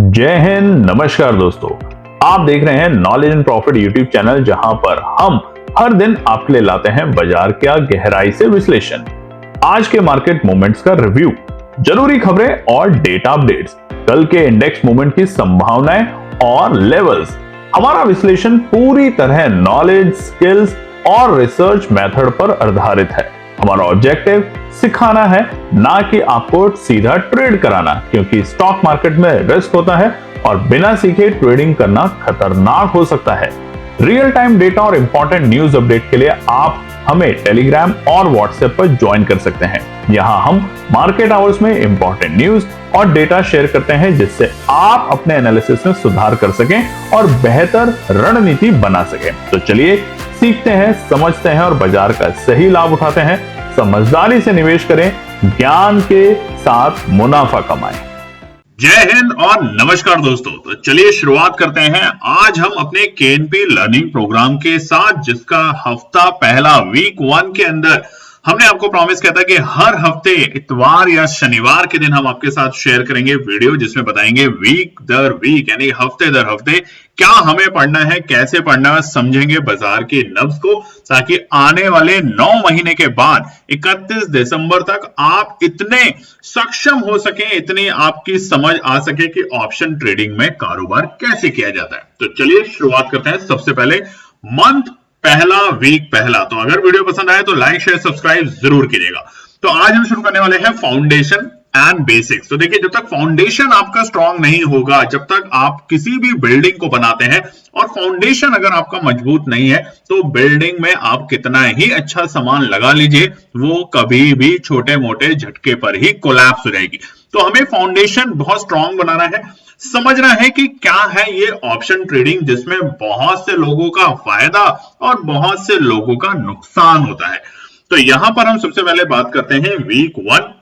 जय हिंद, नमस्कार दोस्तों। आप देख रहे हैं knowledge and profit YouTube channel, जहां पर हम हर दिन आपके लिए लाते हैं बाजार का गहराई से विश्लेषण, आज के मार्केट मूवमेंट्स का रिव्यू, जरूरी खबरें और डेटा अपडेट्स, कल के इंडेक्स मूवमेंट की संभावनाएं और लेवल्स। हमारा विश्लेषण पूरी तरह नॉलेज, स्किल्स और रिसर्च मेथड पर आधारित है। हमारा ऑब्जेक्टिव सिखाना है, ना कि आपको सीधा ट्रेड कराना, क्योंकि स्टॉक मार्केट में रिस्क होता है और बिना सीखे ट्रेडिंग करना खतरनाक हो सकता है। रियल टाइम डेटा और इंपॉर्टेंट न्यूज अपडेट के लिए आप हमें टेलीग्राम और व्हाट्सएप पर ज्वाइन कर सकते हैं। यहां हम मार्केट आवर्स में इंपॉर्टेंट न्यूज और डेटा शेयर करते हैं, जिससे आप अपने एनालिसिस में सुधार कर सकें और बेहतर रणनीति बना सकें। तो चलिए सीखते हैं, समझते हैं और बाजार का सही लाभ उठाते हैं। समझदारी से निवेश करें, ज्ञान के साथ मुनाफा कमाएं। जय हिंद और नमस्कार दोस्तों। तो चलिए शुरुआत करते हैं आज हम अपने केएनपी लर्निंग प्रोग्राम के साथ, जिसका हफ्ता पहला वीक 1 के अंदर हमने आपको प्रॉमिस किया था कि हर हफ्ते इतवार या शनिवार के दिन हम आपके साथ शेयर करेंगे वीडियो, जिसमें बताएंगे वीक दर वीक यानी हफ्ते दर हफ्ते क्या हमें पढ़ना है, कैसे पढ़ना है, समझेंगे बाजार के नब्ज को, ताकि आने वाले 9 महीने के बाद 31 दिसंबर तक आप इतने सक्षम हो सके, इतनी आपकी समझ आ सके कि ऑप्शन ट्रेडिंग में कारोबार कैसे किया जाता है। तो चलिए शुरुआत करते हैं। सबसे पहले मंथ पहला, वीक पहला। तो अगर वीडियो पसंद आए तो लाइक, शेयर, सब्सक्राइब जरूर कीजिएगा। तो आज हम शुरू करने वाले हैं फाउंडेशन एंड बेसिक्स। तो देखिए, जब तक फाउंडेशन आपका स्ट्रांग नहीं होगा, जब तक आप किसी भी बिल्डिंग को बनाते हैं और फाउंडेशन अगर आपका मजबूत नहीं है, तो बिल्डिंग में आप कितना ही अच्छा सामान लगा लीजिए, वो कभी भी छोटे मोटे झटके पर ही कोलैप्स हो जाएगी। तो हमें फाउंडेशन बहुत स्ट्रांग बनाना है, समझना है कि क्या है ये ऑप्शन ट्रेडिंग, जिसमें बहुत से लोगों का फायदा और बहुत से लोगों का नुकसान होता है। तो यहां पर हम सबसे पहले बात करते हैं वीक 1।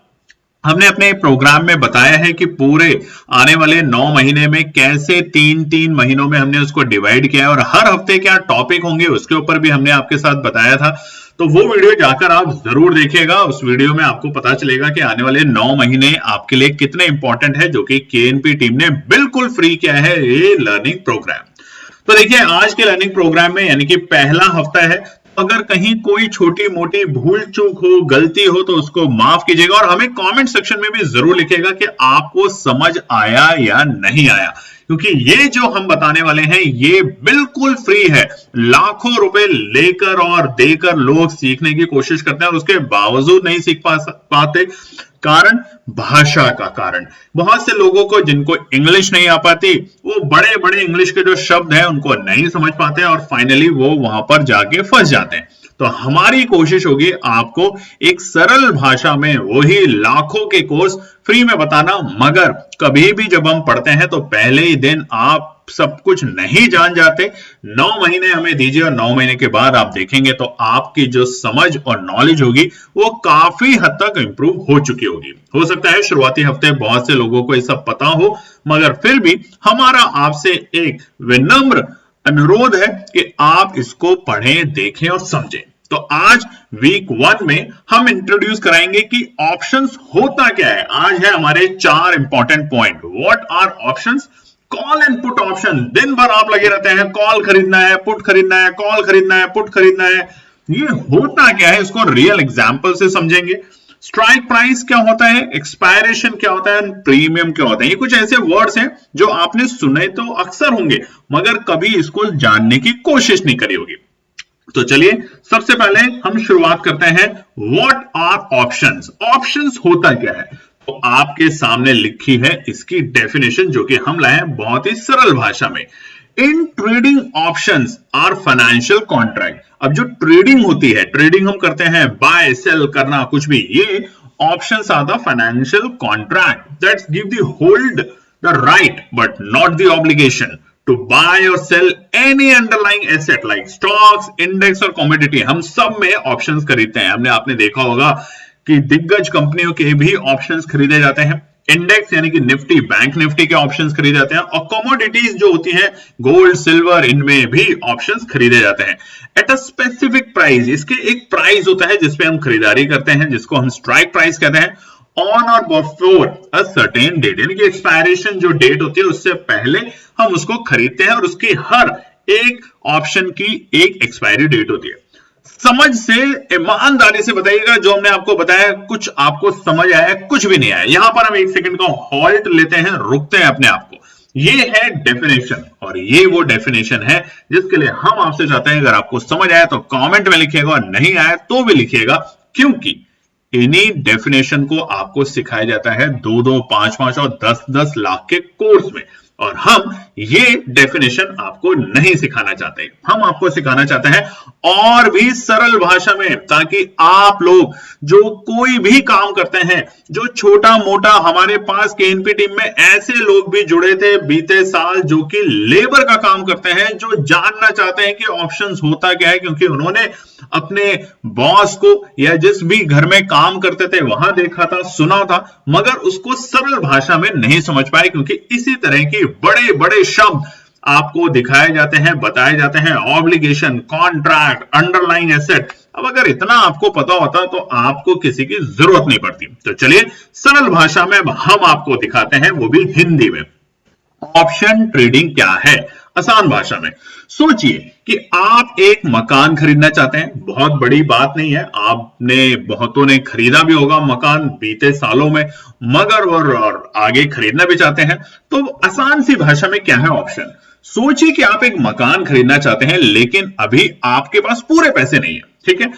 हमने अपने प्रोग्राम में बताया है कि पूरे आने वाले 9 महीने में कैसे 3-3 महीनों में हमने उसको डिवाइड किया है और हर हफ्ते क्या टॉपिक होंगे उसके ऊपर भी हमने आपके साथ बताया था। तो वो वीडियो जाकर आप जरूर देखिएगा। उस वीडियो में आपको पता चलेगा कि आने वाले 9 महीने आपके लिए कितने इंपॉर्टेंट है, जो कि केएनपी टीम ने बिल्कुल फ्री किया है ये लर्निंग प्रोग्राम। तो देखिए, आज के लर्निंग प्रोग्राम में यानी कि पहला हफ्ता है, अगर कहीं कोई छोटी मोटी भूल चूक हो, गलती हो, तो उसको माफ कीजिएगा और हमें कमेंट सेक्शन में भी जरूर लिखिएगा कि आपको समझ आया या नहीं आया, क्योंकि ये जो हम बताने वाले हैं ये बिल्कुल फ्री है। लाखों रुपए लेकर और देकर लोग सीखने की कोशिश करते हैं और उसके बावजूद नहीं सीख पाते। कारण भाषा का कारण। बहुत से लोगों को जिनको इंग्लिश नहीं आ पाती, वो बड़े बड़े इंग्लिश के जो शब्द हैं उनको नहीं समझ पाते और फाइनली वो वहां पर जाके फंस जाते हैं। तो हमारी कोशिश होगी आपको एक सरल भाषा में वही लाखों के कोर्स फ्री में बताना, मगर कभी भी जब हम पढ़ते हैं तो पहले ही दिन आप सब कुछ नहीं जान जाते। 9 महीने हमें दीजिए और 9 महीने के बाद आप देखेंगे तो आपकी जो समझ और नॉलेज होगी वो काफी हद तक इंप्रूव हो चुकी होगी। हो सकता है शुरुआती हफ्ते बहुत से लोगों को ये सब पता हो, मगर फिर भी हमारा आपसे एक विनम्र अनुरोध है कि आप इसको पढ़ें, देखें और समझें। तो आज वीक 1 में हम इंट्रोड्यूस कराएंगे कि ऑप्शंस होता क्या है। आज है हमारे 4 important point. What are options? Call and put option. दिन भर आप लगे रहते हैं, कॉल खरीदना है, पुट खरीदना है, कॉल खरीदना है, पुट खरीदना है। ये होता क्या है, इसको रियल एग्जांपल से समझेंगे। स्ट्राइक प्राइस क्या होता है, एक्सपायरेशन क्या होता है, प्रीमियम क्या होता है। ये कुछ ऐसे वर्ड्स हैं जो आपने सुने तो अक्सर होंगे, मगर कभी इसको जानने की कोशिश नहीं करी होगी। तो चलिए सबसे पहले हम शुरुआत करते हैं। What are options? ऑप्शंस होता क्या है? तो आपके सामने लिखी है इसकी डेफिनेशन, जो कि हम लाए हैं बहुत ही सरल भाषा में। In trading options are financial contract. अब जो ट्रेडिंग होती है, ट्रेडिंग हम करते हैं, बाय सेल करना कुछ भी, ये options are the financial contract that give the hold the right but not the obligation to buy or sell any underlying asset like stocks, index और commodity। हम सब में ऑप्शंस खरीदते हैं। आपने देखा होगा कि दिग्गज कंपनियों के भी ऑप्शंस खरीदे जाते हैं। इंडेक्स यानी कि निफ्टी, बैंक निफ्टी के ऑप्शंस खरीदे जाते हैं और कमोडिटीज जो होती हैं, गोल्ड, सिल्वर, इनमें भी ऑप्शंस खरीदे जाते हैं एट अ स्पेसिफिक प्राइस। इसके एक प्राइस होता है जिसपे हम खरीदारी करते हैं, जिसको हम स्ट्राइक प्राइस कहते हैं। ऑन और बिफोर अ सर्टेन डेट, यानी कि एक्सपायरेशन जो डेट होती है उससे पहले हम उसको खरीदते हैं और उसकी हर एक ऑप्शन की एक एक्सपायरी डेट होती है। समझ से, ईमानदारी से बताइएगा, जो हमने आपको बताया कुछ आपको समझ आया, कुछ भी नहीं आया। यहां पर हम एक सेकंड का हॉल्ट लेते हैं, रुकते हैं अपने आप को। ये है डेफिनेशन और ये वो डेफिनेशन है जिसके लिए हम आपसे चाहते हैं, अगर आपको समझ आया तो कमेंट में लिखिएगा और नहीं आया तो भी लिखिएगा, क्योंकि इन्हीं डेफिनेशन को आपको सिखाया जाता है 2-2, 5-5 और 10-10 लाख के कोर्स में। और हम ये डेफिनेशन आपको नहीं सिखाना चाहते, हम आपको सिखाना चाहते हैं और भी सरल भाषा में, ताकि आप लोग जो कोई भी काम करते हैं, जो छोटा मोटा, हमारे पास केएनपी टीम में ऐसे लोग भी जुड़े थे बीते साल जो कि लेबर का काम करते हैं, जो जानना चाहते हैं कि ऑप्शंस होता क्या है, क्योंकि उन्होंने अपने बॉस को या जिस भी घर में काम करते थे वहां देखा था, सुना था, मगर उसको सरल भाषा में नहीं समझ पाए, क्योंकि इसी तरह की बड़े बड़े शब्द आपको दिखाए जाते हैं, बताए जाते हैं, ऑब्लिगेशन, कॉन्ट्रैक्ट, अंडरलाइन एसेट। अब अगर इतना आपको पता होता तो आपको किसी की जरूरत नहीं पड़ती। तो चलिए सरल भाषा में हम आपको दिखाते हैं, वो भी हिंदी में। ऑप्शन ट्रेडिंग क्या है, आसान भाषा में। सोचिए कि आप एक मकान खरीदना चाहते हैं, बहुत बड़ी बात नहीं है, आपने बहुतों ने खरीदा भी होगा मकान बीते सालों में, मगर और आगे खरीदना भी चाहते हैं। तो आसान सी भाषा में क्या है ऑप्शन। सोचिए कि आप एक मकान खरीदना चाहते हैं, लेकिन अभी आपके पास पूरे पैसे नहीं है, ठीक है।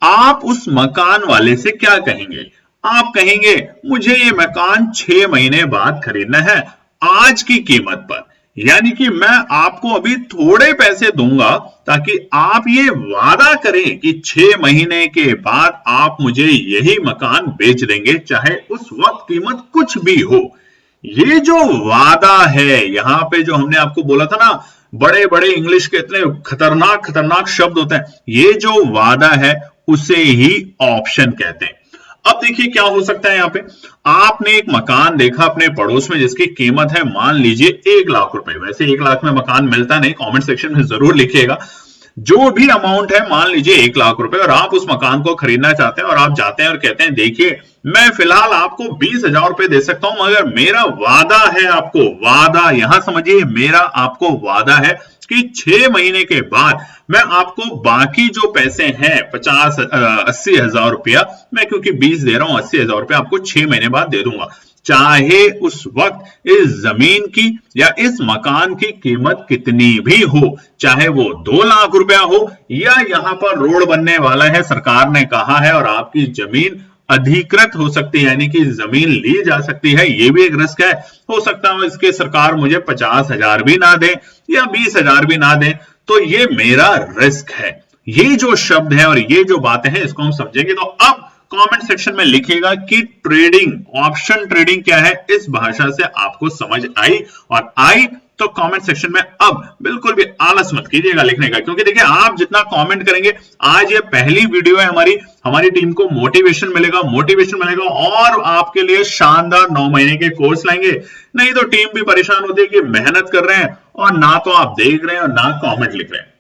आप उस मकान वाले से क्या कहेंगे, आप कहेंगे मुझे ये मकान 6 महीने बाद खरीदना है आज की कीमत पर, यानी कि मैं आपको अभी थोड़े पैसे दूंगा ताकि आप ये वादा करें कि 6 महीने के बाद आप मुझे यही मकान बेच देंगे, चाहे उस वक्त कीमत कुछ भी हो। ये जो वादा है, यहां पे जो हमने आपको बोला था ना, बड़े बड़े इंग्लिश के इतने खतरनाक खतरनाक शब्द होते हैं, ये जो वादा है उसे ही ऑप्शन कहते हैं। अब देखिए क्या हो सकता है। यहां पे आपने एक मकान देखा अपने पड़ोस में जिसकी कीमत है मान लीजिए 1 लाख रुपए। वैसे 1 लाख में मकान मिलता नहीं, कमेंट सेक्शन में जरूर लिखिएगा। जो भी अमाउंट है मान लीजिए 1 लाख रुपए, और आप उस मकान को खरीदना चाहते हैं और आप जाते हैं और कहते हैं देखिए मैं फिलहाल आपको 20,000 रुपए दे सकता हूं, मगर मेरा वादा है आपको, वादा यहां समझिए, मेरा आपको वादा है कि 6 महीने के बाद मैं आपको बाकी जो पैसे हैं 80 हजार रुपया, मैं क्योंकि 20 दे रहा हूं, 80 हजार रुपया आपको 6 महीने बाद दे दूंगा, चाहे उस वक्त इस जमीन की या इस मकान की कीमत कितनी भी हो, चाहे वो 2 लाख रुपया हो या यहां पर रोड बनने वाला है, सरकार ने कहा है, और आपकी जमीन अधिकृत हो सकती है, यानी कि जमीन ली जा सकती है, ये भी एक रिस्क है। हो सकता है इसके सरकार मुझे 50,000 भी ना दे या 20,000 भी ना दे, तो ये मेरा रिस्क है। ये जो शब्द है और ये जो बातें हैं इसको हम समझेंगे। तो अब कमेंट सेक्शन में लिखिएगा कि ट्रेडिंग, ऑप्शन ट्रेडिंग क्या है, इस भाषा से आपको समझ आई, और आई तो कमेंट सेक्शन में अब बिल्कुल भी आलस मत कीजिएगा लिखने का, क्योंकि देखिए आप जितना कमेंट करेंगे, आज ये पहली वीडियो है हमारी टीम को मोटिवेशन मिलेगा और आपके लिए शानदार 9 महीने के कोर्स लाएंगे। नहीं तो टीम भी परेशान होती है कि मेहनत कर रहे हैं और ना तो आप देख रहे हैं और ना कमेंट लिख रहे हैं।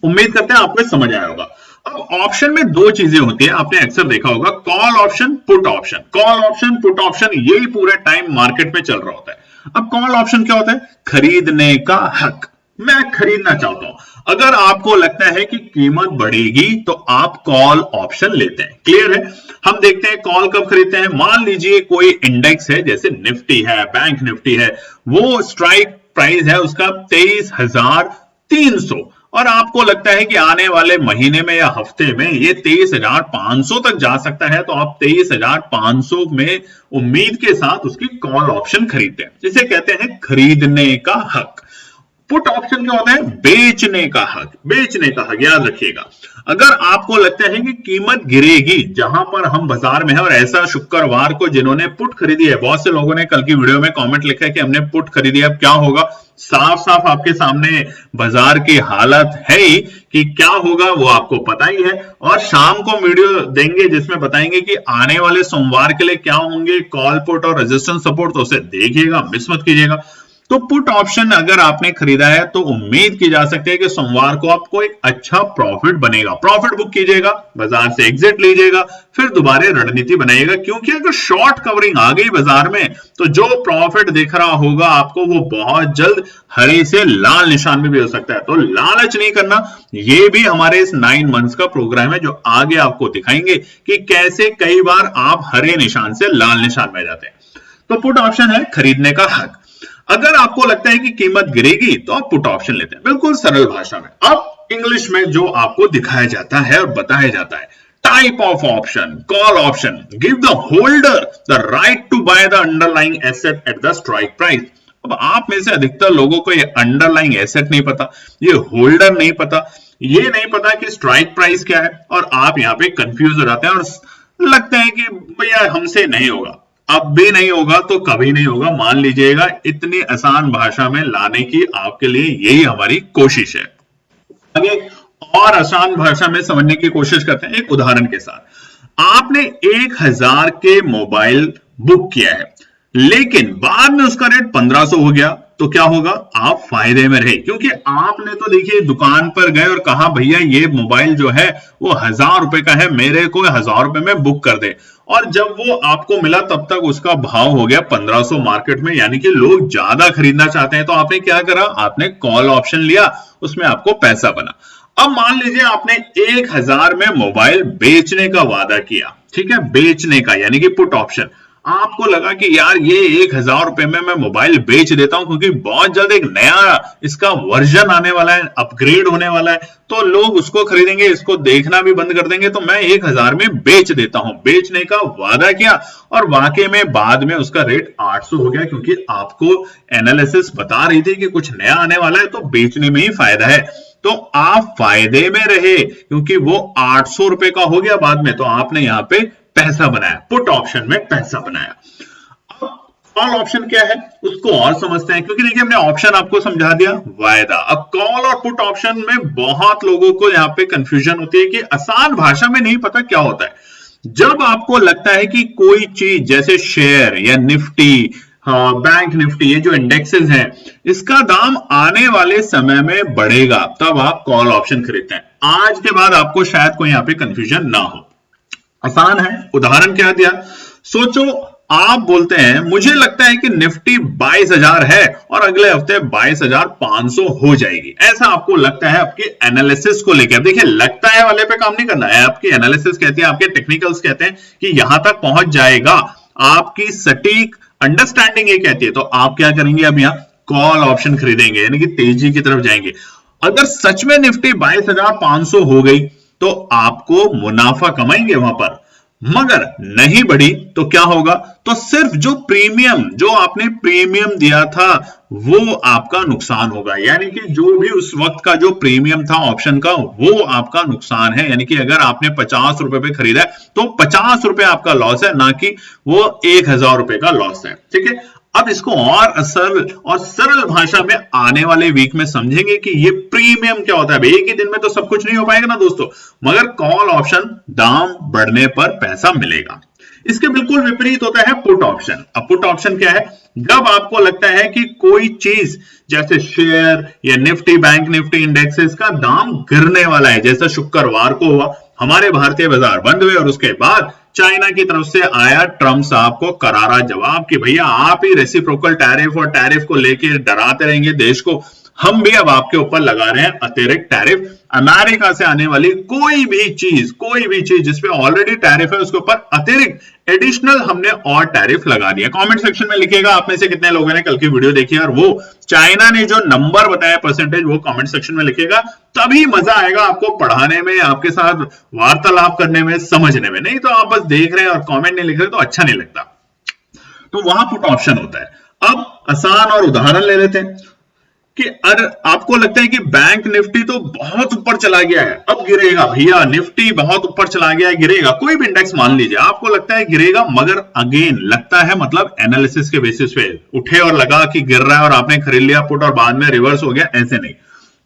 उम्मीद करते हैं आपको समझ आया होगा। अब ऑप्शन में 2 चीजें होती है, आपने अक्सर देखा होगा, call option, put option. Call option, put option, यही पूरे टाइम मार्केट में चल रहा होता है। अब कॉल ऑप्शन क्या होता है, खरीदने का हक, मैं खरीदना चाहता हूं। अगर आपको लगता है कि कीमत बढ़ेगी तो आप कॉल ऑप्शन लेते हैं, क्लियर है। हम देखते हैं कॉल कब खरीदते हैं। मान लीजिए कोई इंडेक्स है, जैसे निफ्टी है, बैंक निफ्टी है, वो स्ट्राइक प्राइस है उसका 23,300, और आपको लगता है कि आने वाले महीने में या हफ्ते में ये 23,500 तक जा सकता है, तो आप 23,500 में उम्मीद के साथ उसकी कॉल ऑप्शन खरीदते हैं, जिसे कहते हैं खरीदने का हक। पुट ऑप्शन क्या होता है, बेचने का हक, बेचने का हक, याद रखिएगा। अगर आपको लगता है कि कीमत गिरेगी, जहां पर हम बाजार में है, और ऐसा शुक्रवार को जिन्होंने पुट खरीदी है, बहुत से लोगों ने कल की वीडियो में कमेंट लिखा है कि हमने पुट खरीदी, अब क्या होगा, साफ साफ आपके सामने बाजार की हालत है ही कि क्या होगा वो आपको पता ही है। और शाम को वीडियो देंगे जिसमें बताएंगे कि आने वाले सोमवार के लिए क्या होंगे कॉल पुट और रेजिस्टेंस सपोर्ट, तो उसे देखिएगा, मिस मत कीजिएगा। तो पुट ऑप्शन अगर आपने खरीदा है तो उम्मीद की जा सकती है कि सोमवार को आपको एक अच्छा प्रॉफिट बनेगा, प्रॉफिट बुक कीजिएगा, बाजार से एग्जिट लीजिएगा, फिर दोबारा रणनीति बनाइएगा, क्योंकि अगर शॉर्ट कवरिंग आ गई बाजार में तो जो प्रॉफिट दिख रहा होगा आपको वो बहुत जल्द हरे से लाल निशान में भी हो सकता है। तो लालच नहीं करना, ये भी हमारे इस 9 मंथ्स का प्रोग्राम है जो आगे आपको दिखाएंगे कि कैसे कई बार आप हरे निशान से लाल निशान में जाते हैं। तो पुट ऑप्शन है खरीदने का हक। अगर आपको लगता है कि कीमत गिरेगी तो आप पुट ऑप्शन लेते हैं, बिल्कुल सरल भाषा में। अब इंग्लिश में जो आपको दिखाया जाता है और बताया जाता है, type of option, call option give the holder the right to buy the underlying asset at the strike price. अब आप में से अधिकतर लोगों को ये अंडरलाइंग एसेट नहीं पता, ये होल्डर नहीं पता, ये नहीं पता कि स्ट्राइक प्राइस क्या है, और आप यहाँ पे कंफ्यूज हो जाते हैं और लगता है कि भैया हमसे नहीं होगा। अब भी नहीं होगा तो कभी नहीं होगा, मान लीजिएगा। इतनी आसान भाषा में लाने की आपके लिए यही हमारी कोशिश है। आगे और आसान भाषा में समझने की कोशिश करते हैं एक उदाहरण के साथ। आपने 1000 के मोबाइल बुक किया है, लेकिन बाद में उसका रेट 1500 हो गया, तो क्या होगा? आप फायदे में रहे, क्योंकि आपने तो देखिए दुकान पर गए और कहा भैया ये मोबाइल जो है वो 1000 रुपए का है, मेरे को 1000 रुपए में बुक कर दे। और जब वो आपको मिला तब तक उसका भाव हो गया 1500 मार्केट में, यानी कि लोग ज्यादा खरीदना चाहते हैं। तो आपने क्या करा? आपने कॉल ऑप्शन लिया, उसमें आपको पैसा बना। अब मान लीजिए आपने 1000 में मोबाइल बेचने का वादा किया, ठीक है, बेचने का यानी कि पुट ऑप्शन। आपको लगा कि यार ये 1000 रुपए में मैं मोबाइल बेच देता हूं, क्योंकि बहुत जल्द एक नया इसका वर्जन आने वाला है, अपग्रेड होने वाला है, तो लोग उसको खरीदेंगे, इसको देखना भी बंद कर देंगे, तो मैं 1000 में बेच देता हूं। बेचने का वादा किया और वाकई में बाद में उसका रेट 800 हो गया, क्योंकि आपको एनालिसिस बता रही थी कि कुछ नया आने वाला है, तो बेचने में ही फायदा है। तो आप फायदे में रहे, क्योंकि वो 800 रुपए का हो गया बाद में, तो आपने यहां पे पैसा बनाया, पुट ऑप्शन में पैसा बनाया। अब कॉल ऑप्शन क्या है उसको और समझते हैं, क्योंकि देखिए हमने ऑप्शन आपको समझा दिया, वायदा। अब कॉल और पुट ऑप्शन में बहुत लोगों को यहां पे कंफ्यूजन होती है कि आसान भाषा में नहीं पता क्या होता है। जब आपको लगता है कि कोई चीज जैसे शेयर या निफ्टी, बैंक निफ्टी, ये जो इंडेक्सेस हैं, इसका दाम आने वाले समय में बढ़ेगा, तब आप कॉल ऑप्शन खरीदते हैं। आज के बाद आपको शायद कोई यहां पे कंफ्यूजन ना हो, आसान है। उदाहरण क्या दिया? सोचो आप बोलते हैं मुझे लगता है कि निफ्टी 22,000 है और अगले हफ्ते 22,500 हो जाएगी, ऐसा आपको लगता है आपकी एनालिसिस को लेकर। देखिए लगता है वाले पे काम नहीं करना है, आपकी एनालिसिस कहती है, आपके टेक्निकल्स कहते हैं कि यहां तक पहुंच जाएगा, आपकी सटीक अंडरस्टैंडिंग ये कहती है। तो आप क्या करेंगे? अब यहां कॉल ऑप्शन खरीदेंगे, यानी कि तेजी की तरफ जाएंगे। अगर सच में निफ्टी 22,500 हो गई तो आपको मुनाफा कमाएंगे वहां पर, मगर नहीं बढ़ी तो क्या होगा? तो सिर्फ जो प्रीमियम, जो आपने प्रीमियम दिया था, वो आपका नुकसान होगा। यानी कि जो भी उस वक्त का जो प्रीमियम था ऑप्शन का, वो आपका नुकसान है। यानी कि अगर आपने 50 रुपए पे खरीदा है तो 50 रुपए आपका लॉस है, ना कि वो 1000 रुपए का लॉस है। ठीक है, अब इसको और सरल भाषा में आने वाले वीक में समझेंगे कि ये प्रीमियम क्या होता है। एक ही दिन में तो सब कुछ नहीं हो पाएगा ना दोस्तों, मगर कॉल ऑप्शन दाम बढ़ने पर पैसा मिलेगा। इसके बिल्कुल विपरीत होता है पुट ऑप्शन। अब पुट ऑप्शन क्या है? जब आपको लगता है कि कोई चीज जैसे शेयर या निफ्टी, बैंक निफ्टी इंडेक्सेस का दाम गिरने वाला है, जैसा शुक्रवार को हुआ, हमारे भारतीय बाजार बंद हुए और उसके बाद चाइना की तरफ से आया ट्रंप साहब को करारा जवाब कि भैया आप ही रेसिप्रोकल टैरिफ और टैरिफ को लेकर डराते रहेंगे देश को, हम भी अब आपके ऊपर लगा रहे हैं अतिरिक्त टैरिफ। अमेरिका से आने वाली कोई भी चीज जिसपे ऑलरेडी टैरिफ है, उसके ऊपर अतिरिक्त एडिशनल हमने और टैरिफ लगा दिया। कमेंट सेक्शन में लिखिएगा आप में से कितने लोगों ने कल की वीडियो देखी और वो चाइना ने जो नंबर बताया परसेंटेज, वो कमेंट सेक्शन में लिखिएगा, तभी मजा आएगा आपको पढ़ाने में, आपके साथ वार्तालाप करने में, समझने में। नहीं तो आप बस देख रहे हैं और कमेंट नहीं लिख रहे तो अच्छा नहीं लगता। तो वहां पुट ऑप्शन होता है। अब आसान और उदाहरण ले लेते हैं कि अगर आपको लगता है कि बैंक निफ्टी तो बहुत ऊपर चला गया है, अब गिरेगा, भैया निफ्टी बहुत ऊपर चला गया है, गिरेगा, कोई भी इंडेक्स मान लीजिए, आपको लगता है गिरेगा, मगर अगेन लगता है मतलब एनालिसिस के बेसिस पे उठे और लगा कि गिर रहा है और आपने खरीद लिया पुट और बाद में रिवर्स हो गया, ऐसे नहीं।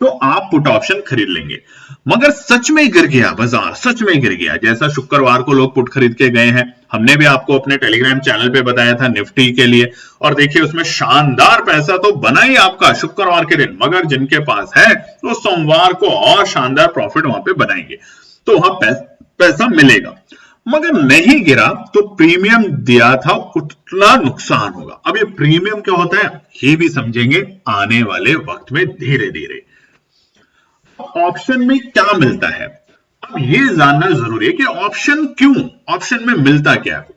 तो आप पुट ऑप्शन खरीद लेंगे। मगर सच में गिर गया बाजार, सच में गिर गया, जैसा शुक्रवार को लोग पुट खरीद के गए हैं, हमने भी आपको अपने टेलीग्राम चैनल पे बताया था निफ्टी के लिए, और देखिए उसमें शानदार पैसा तो बना ही आपका शुक्रवार के दिन, मगर जिनके पास है तो सोमवार को और शानदार प्रॉफिट वहां पे बनाएंगे, तो वहां पैसा मिलेगा। मगर नहीं गिरा तो प्रीमियम दिया था उतना नुकसान होगा। अब ये प्रीमियम क्या होता है ये भी समझेंगे आने वाले वक्त में धीरे धीरे। ऑप्शन में क्या मिलता है अब ये जानना जरूरी है कि ऑप्शन क्यों, ऑप्शन में मिलता क्या है।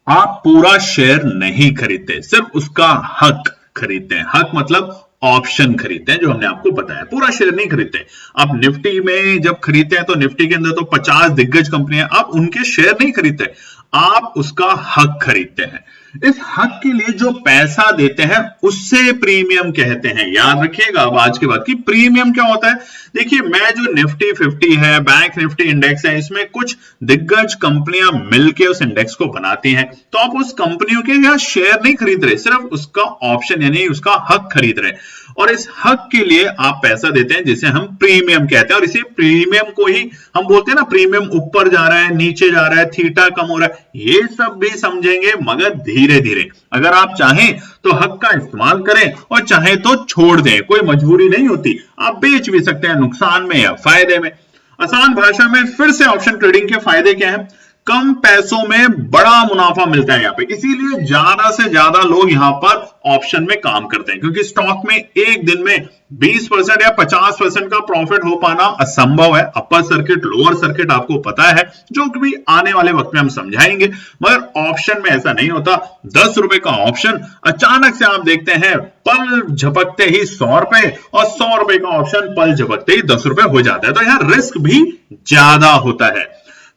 आप पूरा शेयर नहीं खरीदते, सिर्फ उसका हक खरीदते हैं। हक मतलब ऑप्शन खरीदते हैं, जो हमने आपको बताया, पूरा शेयर नहीं खरीदते। आप निफ्टी में जब खरीदते हैं तो निफ्टी के अंदर तो 50 दिग्गज कंपनियां, आप उनके शेयर नहीं खरीदते, आप उसका हक खरीदते हैं। इस हक के लिए जो पैसा देते हैं उससे प्रीमियम कहते हैं। याद रखिएगा अब आज के बाद कि प्रीमियम क्या होता है। देखिए मैं जो निफ्टी 50 है, बैंक निफ्टी इंडेक्स है, इसमें कुछ दिग्गज कंपनियां मिलकर उस इंडेक्स को बनाती हैं, तो आप उस कंपनियों के यहां शेयर नहीं खरीद रहे, सिर्फ उसका ऑप्शन यानी उसका हक खरीद रहे, और इस हक के लिए आप पैसा देते हैं जिसे हम प्रीमियम कहते हैं। और इसी प्रीमियम को ही हम बोलते हैं ना, प्रीमियम ऊपर जा रहा है, नीचे जा रहा है, थीटा कम हो रहा है, ये सब भी समझेंगे मगर धीरे धीरे। अगर आप चाहें तो हक का इस्तेमाल करें और चाहे तो छोड़ दें, कोई मजबूरी नहीं होती, आप बेच भी सकते हैं नुकसान में या फायदे में। आसान भाषा में फिर से ऑप्शन ट्रेडिंग के फायदे क्या है। कम पैसों में बड़ा मुनाफा मिलता है यहाँ पे, इसीलिए ज्यादा से ज्यादा लोग यहाँ पर ऑप्शन में काम करते हैं, क्योंकि स्टॉक में एक दिन में 20% या 50% का प्रॉफिट हो पाना असंभव है। अपर सर्किट, लोअर सर्किट आपको पता है, जो कि आने वाले वक्त में हम समझाएंगे, मगर ऑप्शन में ऐसा नहीं होता। 10 रुपए का ऑप्शन अचानक से आप देखते हैं पल झपकते ही 100 रुपए, और 100 रुपए का ऑप्शन पल झपकते ही 10 रुपए हो जाता है, तो यहां रिस्क भी ज्यादा होता है।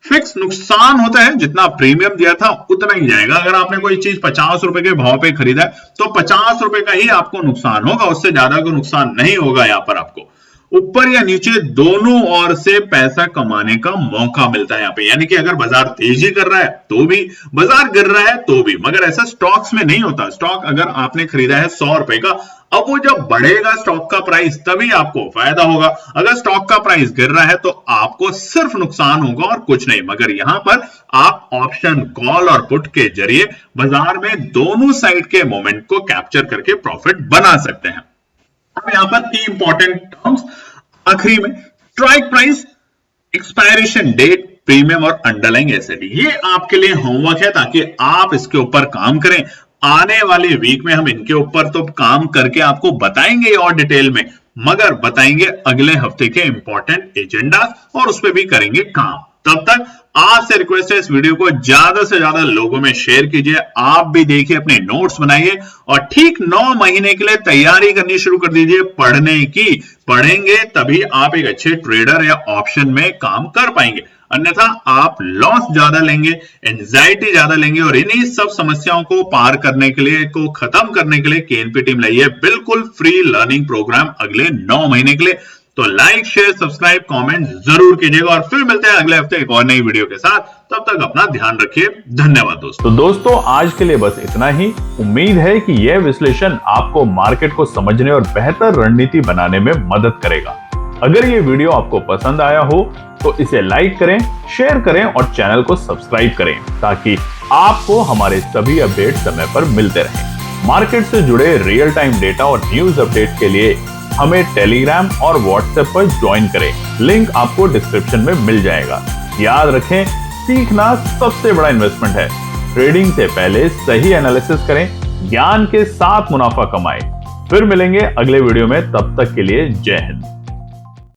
फिक्स नुकसान होता है, जितना प्रीमियम दिया था उतना ही जाएगा। अगर आपने कोई चीज 50 रुपए के भाव पे खरीदा है तो 50 रुपए का ही आपको नुकसान होगा, उससे ज्यादा का नुकसान नहीं होगा। यहां पर आपको ऊपर या नीचे दोनों ओर से पैसा कमाने का मौका मिलता है यहाँ पे। यानी कि अगर बाजार तेजी कर रहा है तो भी, बाजार गिर रहा है तो भी, मगर ऐसा स्टॉक्स में नहीं होता। स्टॉक अगर आपने खरीदा है 100 रुपए का, अब वो जब बढ़ेगा स्टॉक का प्राइस तभी आपको फायदा होगा। अगर स्टॉक का प्राइस गिर रहा है तो आपको सिर्फ नुकसान होगा और कुछ नहीं। मगर यहां पर आप ऑप्शन, कॉल और पुट के जरिए बाजार में दोनों साइड के मोमेंट को कैप्चर करके प्रॉफिट बना सकते हैं। अब यहां पर 3 इंपॉर्टेंट टर्म्स आखिरी में, strike price, expiration date, premium और अंडरलाइंग एसेट। ये आपके लिए होमवर्क है ताकि आप इसके ऊपर काम करें। आने वाले वीक में हम इनके ऊपर तो काम करके आपको बताएंगे और डिटेल में, मगर बताएंगे अगले हफ्ते के इंपॉर्टेंट एजेंडा और उस पर भी करेंगे काम। तब तक आपसे रिक्वेस्ट है इस वीडियो को ज्यादा से ज्यादा लोगों में शेयर कीजिए, आप भी देखिए, अपने नोट्स बनाइए और ठीक 9 महीने के लिए तैयारी करनी शुरू कर दीजिए पढ़ने की। पढ़ेंगे तभी आप एक अच्छे ट्रेडर या ऑप्शन में काम कर पाएंगे, अन्यथा आप लॉस ज्यादा लेंगे, एंजाइटी ज्यादा लेंगे। और इन्हीं सब समस्याओं को पार करने के लिए, को खत्म करने के लिए केएनपी टीम लाई है बिल्कुल फ्री लर्निंग प्रोग्राम अगले 9 महीने के लिए। तो लाइक, शेयर, सब्सक्राइब, कमेंट जरूर कीजिएगा और फिर मिलते हैं अगले हफ्ते एक और नई वीडियो के साथ। तब तक अपना ध्यान रखिए। धन्यवाद दोस्तों। तो दोस्तों आज के लिए बस इतना ही। उम्मीद है कि यह विश्लेषण आपको मार्केट को समझने और बेहतर रणनीति बनाने में मदद करेगा। अगर ये वीडियो आपको पसंद आया हो तो इसे लाइक करें, शेयर करें और चैनल को सब्सक्राइब करें, ताकि आपको हमारे सभी अपडेट समय पर मिलते रहें। मार्केट से जुड़े रियल टाइम डेटा और न्यूज अपडेट के लिए हमें टेलीग्राम और व्हाट्सएप पर ज्वाइन करें, लिंक आपको डिस्क्रिप्शन में मिल जाएगा। याद रखें, सीखना सबसे बड़ा इन्वेस्टमेंट है। ट्रेडिंग से पहले सही एनालिसिस करें, ज्ञान के साथ मुनाफा कमाएं। फिर मिलेंगे अगले वीडियो में, तब तक के लिए जय हिंद।